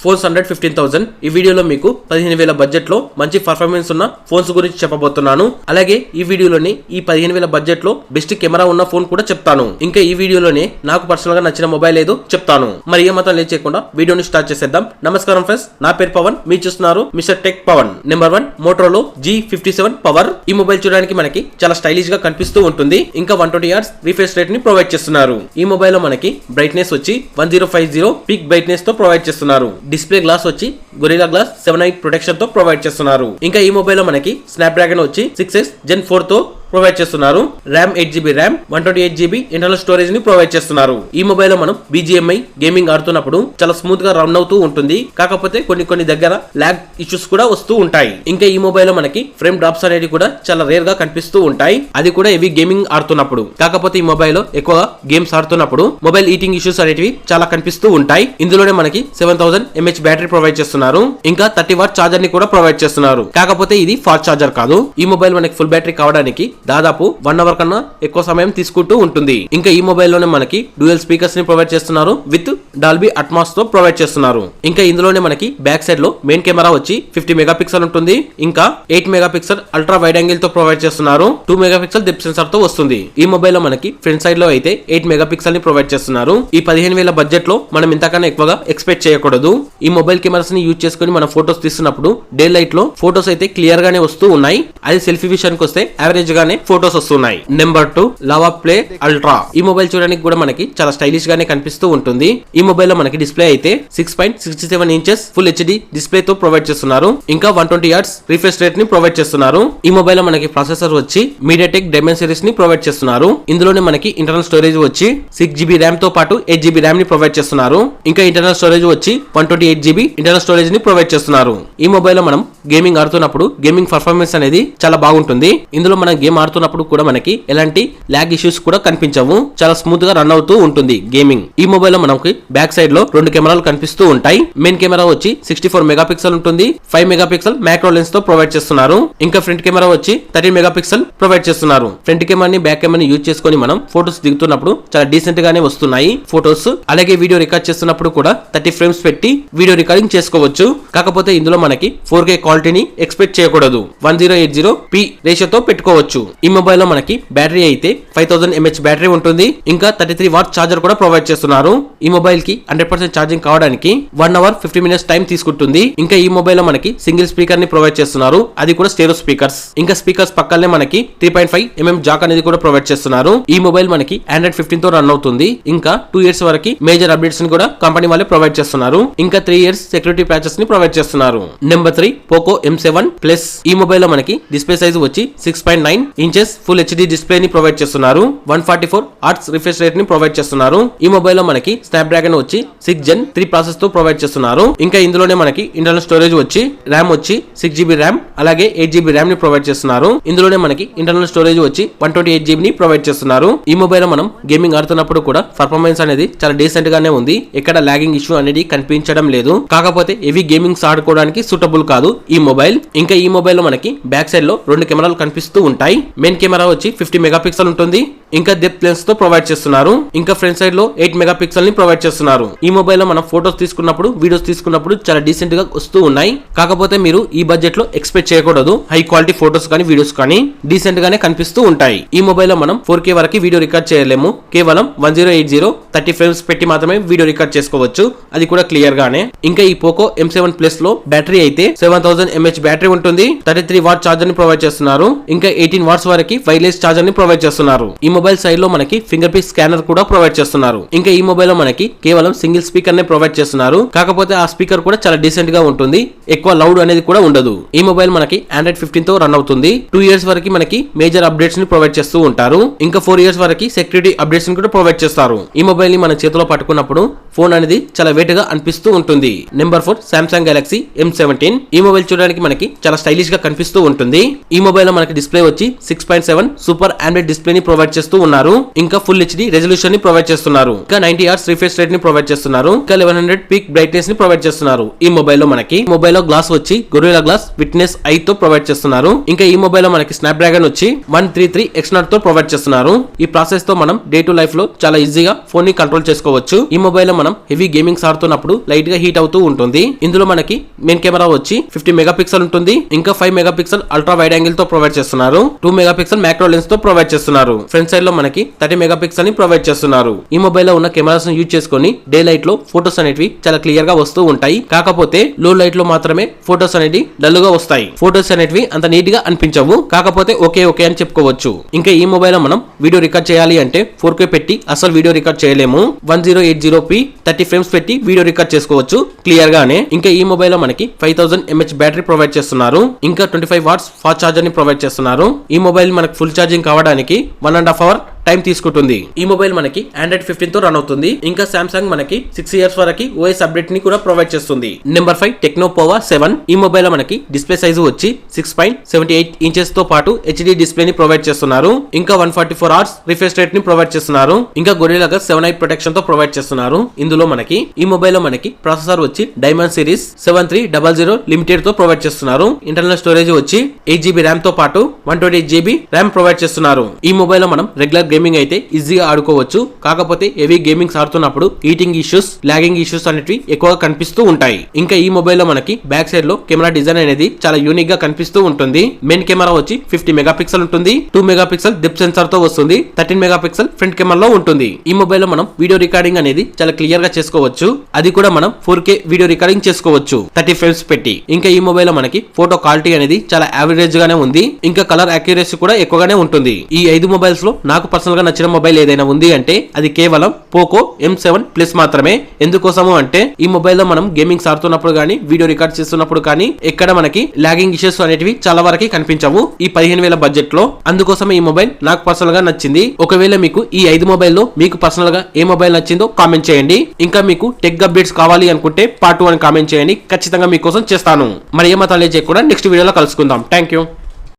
Phones 115,000. ఈ వీడియోలో మీకు 15,000 బడ్జెట్ లో మంచి పర్ఫార్మెన్స్ ఉన్న ఫోన్స్ గురించి చెప్పబోతున్నాను. అలాగే ఈ వీడియోలోని ఈ 15,000 బడ్జెట్ లో బెస్ట్ కెమెరా ఉన్న ఫోన్ కూడా చెప్తాను. ఇంకా ఈ వీడియోలోనే నాకు పర్సనల్ గా నచ్చిన మొబైల్ ఏదో చెప్తాను. మరి ఏ మాత్రం లేట్ చేయకుండా వీడియోని స్టార్ట్ చేసేద్దాం. నమస్కారం ఫ్రెండ్స్, నా పేరు పవన్, మీరు చూస్తున్నారు mister tech Pavan. Number 1 Motorola G57 power. ఈ మొబైల్ చూడడానికి మనకి చాలా స్టైలిష్ గా కనిపిస్తూ ఉంటుంది. ఇంకా 120 Hz రిఫ్రెష్ రేట్ ని ప్రొవైడ్ చేస్తున్నారు. ఈ మొబైల్ లో మనకి బ్రైట్నెస్ వచ్చి 1050 పీక్ బ్రైట్నెస్ తో ప్రొవైడ్ చేస్తున్నారు. డిస్ప్లే గ్లాస్ వచ్చి గొరిల్లా గ్లాస్ 7/8 ప్రొటెక్షన్ తో ప్రొవైడ్ చేస్తున్నారు. ఇంకా ఈ మొబైల్ లో మనకి స్నాప్డ్రాగన్ వచ్చి 6S Gen 4 తో ప్రొవైడ్ చేస్తున్నారు. RAM 8GB RAM, 128GB internal storage ని ప్రొవైడ్ చేస్తున్నారు. ఈ మొబైల్ లో మనం BGMI గేమింగ్ ఆడుతున్నప్పుడు చాలా స్మూత్ గా రన్ అవుతూ ఉంటుంది. కాకపోతే కొన్ని దగ్గర లాగ్ ఇష్యూస్ కూడా వస్తూ ఉంటాయి. ఇంకా ఈ మొబైల్ లో మనకి ఫ్రేమ్ డ్రాప్స్ అనేవి కూడా చాలా రేర్ గా కనిపిస్తూ ఉంటాయి. అది కూడా హెవీ గేమింగ్ ఆడుతున్నప్పుడు. కాకపోతే ఈ మొబైల్ లో ఎక్కువగా గేమ్స్ ఆడుతున్నప్పుడు మొబైల్ ఈటింగ్ ఇష్యూస్ అనేవి చాలా కనిపిస్తూ ఉంటాయి. ఇందులోనే మనకి 7000 mAh బ్యాటరీ ప్రొవైడ్ చేస్తున్నారు. ఇంకా 30W చార్జర్ ని కూడా ప్రొవైడ్ చేస్తున్నారు. కాకపోతే ఇది ఫాస్ట్ చార్జర్ కాదు. ఈ మొబైల్ మనకి ఫుల్ బ్యాటరీ కావడానికి దాదాపు 1 అవర్ కన్నా ఎక్కువ సమయం తీసుకుంటూ ఉంటుంది. ఇంకా ఈ మొబైల్ లోనే మనకి డ్యూయల్ స్పీకర్స్ ని ప్రొవైడ్ చేస్తున్నారు విత్ డాల్బీ అట్మాస్ తో ప్రొవైడ్ చేస్తున్నారు. ఇంకా ఇందులోనే మనకి బ్యాక్ సైడ్ లో మెయిన్ కెమెరా వచ్చి 50 మెగాపిక్సెల్ ఉంటుంది. ఇంకా 8 మెగాపిక్సెల్ అల్ట్రా వైడ్ యాంగిల్ తో ప్రొవైడ్ చేస్తున్నారు. 2 మెగాపిక్సెల్ డెప్త్ సెన్సార్ తో వస్తుంది. ఈ మొబైల్ లో మనకి ఫ్రంట్ సైడ్ లో అయితే 8 మెగాపిక్సెల్ ని ప్రొవైడ్ చేస్తున్నారు. ఈ 15,000 బడ్జెట్ లో మనం ఇంతకన్నా ఎక్కువగా ఎక్స్పెక్ట్ చేయకూడదు. ఈ మొబైల్ కెమెరాస్ ని యూజ్ చేసుకుని మనం ఫోటోస్ తీస్తున్నప్పుడు డే లైట్ లో ఫోటోస్ అయితే క్లియర్ గానే వస్తూ ఉన్నాయి. అది సెల్ఫీ విషయానికి వస్తే యావరేజ్ గానే ఫోటోస్ వస్తున్నాయి. Number 2 lava play ultra. ఈ మొబైల్ చూడడానికి కూడా మనకి చాలా స్టైలిష్ గానే కనిపిస్తూ ఉంటుంది. ఈ మొబైల్ లో మనకి డిస్ప్లే అయితే 6.67 ఇంచెస్ ఫుల్ HD డిస్ప్లే తో ప్రొవైడ్ చేస్తున్నారు. ఇంకా 120 Hz రిఫ్రెష్ రేట్ ని ప్రొవైడ్ చేస్తున్నారు. ఈ మొబైల్ లో మనకి ప్రాసెసర్ వచ్చి MediaTek Dimensity సిరీస్ ని ప్రొవైడ్ చేస్తున్నారు. ఇందులోనే మనకి ఇంటర్నల్ స్టోరేజ్ వచ్చి 6GB ర్యామ్ తో పాటు 8GB ర్యామ్ ని ప్రొవైడ్ చేస్తున్నారు. ఇంకా ఇంటర్నల్ స్టోరేజ్ వచ్చి 128GB ఇంటర్నల్ స్టోరేజ్ ని ప్రొవైడ్ చేస్తున్నారు. ఈ మొబైల్ లో మనం గేమింగ్ ఆడుతున్నప్పుడు గేమింగ్ పర్ఫార్మెన్స్ అనేది చాలా బాగుంటుంది. ఇందులో మనం గేమ్ ఆడుతున్నప్పుడు కూడా మనకి ఎలాంటి లాగ్ ఇష్యూస్ కూడా కనిపించవు. చాలా స్మూత్ గా రన్ అవుతూ ఉంటుంది గేమింగ్. ఈ మొబైల్ లో మనకి బ్యాక్ సైడ్ లో 2 కెమెరాలు కనిపిస్తూ ఉంటాయి. మెయిన్ కెమెరా వచ్చి 64 మెగాపిక్సెల్ ఉంటుంది. 5 మెగాపిక్సెల్ మ్యాక్రో లెన్స్ తో ప్రొవైడ్ చేస్తున్నారు. ఇంకా ఫ్రంట్ కెమెరా వచ్చి 13 మెగాపిక్సెల్ ప్రొవైడ్ చేస్తున్నారు. ఫ్రంట్ కెమెరాని బ్యాక్ కెమెరాని యూజ్ చేసుకొని మనం ఫోటోస్ దిగుతున్నప్పుడు చాలా డీసెంట్ గానే వస్తున్నాయి ఫోటోస్. అలాగే వీడియో రికార్డ్ చేస్తున్నప్పుడు కూడా 30 ఫ్రేమ్స్ పెట్టి వీడియో రికార్డింగ్ చేసుకోవచ్చు. కాకపోతే ఇందులో మనకి 4K క్వాలిటీని ఎక్స్పెక్ట్ చేయకూడదు. 1080p రేషియోతో పెట్టుకోవచ్చు. ఈ మొబైల్ లో మనకి బ్యాటరీ అయితే 5000 mAh బ్యాటరీ ఉంటుంది. ఇంకా 33W చార్జర్ కూడా ప్రొవైడ్ చేస్తున్నారు. ఈ మొబైల్ కి 100% ఛార్జింగ్ కావడానికి 1 అవర్ 50 మినిట్స్ టైం తీసుకుంటుంది. ఇంకా ఈ మొబైల్ లో మనకి సింగిల్ స్పీకర్ ని ప్రొవైడ్ చేస్తున్నారు. అది కూడా స్టెరియో స్పీకర్స్. ఇంకా స్పీకర్స్ పక్కనే మనకి 3.5mm జాక్ అనేది కూడా ప్రొవైడ్ చేస్తున్నారు. ఈ మొబైల్ మనకి Android 15 తో రన్ అవుతుంది. ఇంకా 2 years వరకు మేజర్ అప్డేట్స్ ని కూడా కంపెనీ వాళ్ళే ప్రొవైడ్ చేస్తున్నారు. ఇంకా 3 years సెక్యూరిటీ ప్యాచెస్ ని ప్రొవైడ్ చేస్తున్నారు. Number 3 Poco M7 plus. ఈ మొబైల్ లో మనకి డిస్ప్లే సైజ్ వచ్చి 6.9 ఇంచెస్ ఫుల్ HD డిస్ప్లే ని ప్రొవైడ్ చేస్తున్నారు. 144 Hz రిఫ్రెష్ రేట్ ని ప్రొవైడ్ చేస్తున్నారు. ఈ మొబైల్ లో మనకి స్నాప్డ్రాగన్ వచ్చి 6 Gen 3 ప్రాసెస్ తో ప్రొవైడ్ చేస్తున్నారు. ఇంకా ఇందులోనే మనకి ఇంటర్నల్ స్టోరేజ్ వచ్చి ర్యామ్ వచ్చి 6GB ర్యామ్ అలాగే 8GB ర్యామ్ ని ప్రొవైడ్ చేస్తున్నారు. ఇందులోనే మనకి ఇంటర్నల్ స్టోరేజ్ వచ్చి 128GB ని ప్రొవైడ్ చేస్తున్నారు. ఈ మొబైల్ లో మనం గేమింగ్ ఆడుతున్నప్పుడు కూడా పర్ఫార్మెన్స్ అనేది చాలా డీసెంట్ గానే ఉంది. ఎక్కడ లాగింగ్ ఇష్యూ అనేది కనిపించడం లేదు. కాకపోతే హెవీ గేమింగ్స్ ఆడుకోవడానికి సూటబుల్ కాదు ఈ మొబైల్. ఇంకా ఈ మొబైల్ లో మనకి బ్యాక్ సైడ్ లో 2 కెమెరాలు కనిపిస్తూ ఉంటాయి. మెయిన్ కెమెరా వచ్చి 50 మెగాపిక్సెల్ ఉంటుంది. ఇంకా డెప్త్ లెన్స్ తో ప్రొవైడ్ చేస్తున్నారు. ఇంకా ఫ్రంట్ సైడ్ లో 8 మెగాపిక్సెల్ ని ప్రొవైడ్ చేస్తున్నారు. ఈ మొబైల్ లో మనం ఫోటోస్ తీసుకున్నప్పుడు వీడియోస్ తీసుకున్నప్పుడు చాలా డీసెంట్ గా వస్తూ ఉన్నాయి. కాకపోతే మీరు ఈ బడ్జెట్ లో ఎక్స్పెక్ట్ చేయకూడదు. హై క్వాలిటీ ఫోటోస్ కానీ వీడియోస్ కానీ డీసెంట్ గానే కనిపిస్తూ ఉంటాయి. ఈ మొబైల్ లో మనం 4K వరకు వీడియో రికార్డ్ చేయలేము. కేవలం 1080 30 ఫ్రేమ్స్ పెట్టి మాత్రమే వీడియో రికార్డ్ చేసుకోవచ్చు. అది కూడా క్లియర్ గానే. ఇంకా ఈ పోకో M7 ప్లస్ లో బ్యాటరీ అయితే 7000 mAh బ్యాటరీ ఉంటుంది. 33W చార్జర్ ని ప్రొవైడ్ చేస్తున్నారు. ఇంకా 18W వరకు వైర్లెస్ చార్జర్ ని ప్రొవైడ్ చేస్తున్నారు. ఈ మొబైల్ సైడ్ లో మనకి ఫింగర్ ప్రింట్ స్కానర్ కూడా ప్రొవైడ్ చేస్తున్నారు. ఇంకా ఈ మొబైల్ లో మనకి కేవలం సింగిల్ స్పీకర్ నే ప్రొవైడ్ చేస్తున్నారు. కాకపోతే ఆ స్పీకర్ కూడా చాలా డీసెంట్ గా ఉంటుంది. ఎక్కువ లౌడ్ అనేది కూడా ఉండదు. ఈ మొబైల్ మనకి Android 15 తో రన్ అవుతుంది. 2 years వరకు మనకి మేజర్ అప్డేట్స్ ని ప్రొవైడ్ చేస్తూ ఉంటారు. ఇంకా 4 years వరకు సెక్యూరిటీ అప్డేట్స్ ని కూడా ప్రొవైడ్ చేస్తారు. ఈ మొబైల్ ని మన చేతిలో పట్టుకున్నప్పుడు ఫోన్ అనేది చాలా వెయిట్ గా అనిపిస్తూ ఉంటుంది. Number 4 Samsung Galaxy M17. ఈ మొబైల్ చూడడానికి మనకి చాలా స్టైలిష్ గా కనిపిస్తూ ఉంటుంది. ఈ మొబైల్ లో మనకి డిస్ప్లే వచ్చి 6.7 సూపర్ ఆమ్లెడ్ డిస్ప్లే ని ప్రొవైడ్ చేస్తూ ఉన్నారు. ఇంకా ఫుల్ హెచ్డి రెజల్యూషన్ ని ప్రొవైడ్ చేస్తున్నారు. ఇంకా 90 Hz రిఫ్రెష్ రేట్ ని ప్రొవైడ్ చేస్తున్నారు. ఇంకా 1100 పీక్ బ్రైట్నెస్ ని ప్రొవైడ్ చేస్తున్నారు. ఈ మొబైల్ లో మనకి మొబైల్ లో గ్లాస్ వచ్చి గొరిల్లా గ్లాస్ విట్నెస్ 5 తో ప్రొవైడ్ చేస్తున్నారు. ఇంకా ఈ మొబైల్ లో మనకి స్నాప్ డ్రాగన్ వచ్చి 133 Exynos తో ప్రొవైడ్ చేస్తున్నారు. ఈ ప్రాసెస్ తో మనం డే టు లైఫ్ లో చాలా ఈజీగా ఫోన్ ని కంట్రోల్ చేసుకోవచ్చు. ఈ మొబైల్ లో మనం హెవీ గేమింగ్స్ ఆడుతున్నప్పుడు లైట్ గా హీట్ అవుతూ ఉంటుంది. ఇందులో మనకి మెయిన్ కెమెరా వచ్చి 50 మెగాపిక్సెల్ ఉంటుంది. ఇంకా 5 మెగాపిక్సెల్ అల్ట్రా వైడ్ యాంగిల్ తో ప్రొవైడ్ చేస్తున్నారు. 2 మెగాపిక్సెల్ మ్యాక్రో లెన్స్ తో ప్రొవైడ్ చేస్తున్నారు. ఫ్రంట్ సైడ్ లో మనకి 30 మెగాపిక్సెల్ ని ప్రొవైడ్ చేస్తున్నారు. ఈ మొబైల్ లో ఉన్న కెమెరాస్ యూజ్ చేసుకొని డే లైట్ లో ఫోటోస్ అనేవి చాలా క్లియర్ గా వస్తూ ఉంటాయి. కాకపోతే లో లైట్ లో మాత్రమే ఫోటోస్ అనేవి డల్ గా వస్తాయి. ఫోటోస్ అనేవి అంత నీట్ గా అనిపించవు. కాకపోతే ఓకే అని చెప్పుకోవచ్చు. ఇంకా ఈ మొబైల్ లో మనం వీడియో రికార్డ్ చేయాలి అంటే 4K పెట్టి అసలు వీడియో రికార్డ్ చేయలేము. 1080p 30 ఫ్రేమ్స్ పెట్టి వీడియో రికార్డ్ చేసుకోవచ్చు క్లియర్ గానే. ఇంకా ఈ మొబైల్ లో మనకి 5000 mAh బ్యాటరీ ప్రొవైడ్ చేస్తున్నారు. ఇంకా 25 వాట్స్ ఫాస్ట్ చార్జర్ ని ప్రొవైడ్ చేస్తున్నారు. ఈ మొబైల్ మనకి ఫుల్ ఛార్జింగ్ కావడానికి 1.5 అవర్ టైం తీసుకుంటుంది. ఈ మొబైల్ మనకి Android 15 తో రన్ అవుతుంది. ఇంకా Samsung మనకి 6 ఇయర్స్ వరకు OS అప్డేట్ ని కూడా ప్రొవైడ్ చేస్తుంది. నెంబర్ 5 టెక్నో పోవా 7. ఈ మొబైల్ మనకి డిస్ప్లే సైజు వచ్చి 6.78 ఇంచెస్ తో పాటు HD డిస్ప్లే ని ప్రొవైడ్ చేస్తున్నారు. ఇంకా 144 Hz రిఫ్రెష్ రేట్ ని ప్రొవైడ్ చేస్తున్నారు. ఇంకా గొరిల్లా గ్లాస్ 7 ఐ ప్రొటెక్షన్ తో ప్రొవైడ్ చేస్తున్నారు. ఇందులో మనకి ఈ మొబైల్ లో మనకి ప్రాసెసర్ వచ్చి డైమండ్ సిరీస్ 7300 లిమిటెడ్ తో ప్రొవైడ్ చేస్తున్నారు. ఇంటర్నల్ స్టోరేజ్ వచ్చి 8GB ర్యామ్ తో పాటు 128GB ర్యామ్ ప్రొవైడ్ చేస్తున్నారు. ఈ మొబైల్ లో మనం రెగ్యులర్ గేమింగ్ అయితే ఈజీగా ఆడుకోవచ్చు. కాకపోతే హెవీ గేమింగ్స్ ఆడుతున్నప్పుడు హీటింగ్ ఇష్యూస్, లాగింగ్ ఇష్యూస్ అనేవి ఎక్కువగా కనిపిస్తూ ఉంటాయి. ఇంకా ఈ మొబైల్ లో మనకి బ్యాక్ సైడ్ లో కెమెరా డిజైన్ అనేది చాలా యూనిక్ గా కనిపిస్తూ ఉంటుంది. మెయిన్ కెమెరా వచ్చి 50 మెగాపిక్సెల్ ఉంటుంది. 2 మెగాపిక్సెల్ డిప్ సెన్సార్ తో వస్తుంది. 13 మెగాపిక్సెల్ ఫ్రంట్ కెమెరాలో ఉంటుంది. ఈ మొబైల్ లో మనం వీడియో రికార్డింగ్ అనేది చాలా క్లియర్ గా చేసుకోవచ్చు. అది కూడా మనం 4K వీడియో రికార్డింగ్ చేసుకోవచ్చు 30 ఫ్రేమ్స్ పెట్టి. ఇంకా ఈ మొబైల్ లో మనకి ఫోటో క్వాలిటీ అనేది చాలా యావరేజ్ గానే ఉంది. ఇంకా కలర్ యాక్యురసీ కూడా ఎక్కువగానే ఉంటుంది. ఈ 5 మొబైల్స్ లో నాకు పర్సనల్ గా నచ్చిన మొబైల్ ఏదైనా ఉంది అంటే అది కేవలం పోకో M7 Plus మాత్రమే. ఎందుకోసము అంటే ఈ మొబైల్ లో మనం గేమింగ్స్ ఆడుతున్నప్పుడు గానీ వీడియో రికార్డ్ చేస్తున్నప్పుడు కానీ ఎక్కడ మనకి లాగింగ్ ఇష్యూస్ అనేటివి చాలా వరకు కనిపించవు ఈ 15,000 బడ్జెట్ లో. అందుకోసమే ఈ మొబైల్ నాకు పర్సనల్ గా నచ్చింది. ఒకవేళ మీకు ఈ 5 మొబైల్ లో మీకు పర్సనల్ గా ఏ మొబైల్ నచ్చిందో కామెంట్ చేయండి. ఇంకా మీకు టెక్ అప్డేట్స్ కావాలి అనుకుంటే పార్ట్ 2 అని కామెంట్ చేయండి. ఖచ్చితంగా మీకోసం చేస్తాను. మరి ఏమాత్రం లేట్ చేయకుండా నెక్స్ట్ వీడియోలో కలుసుకుందాం. Thank you.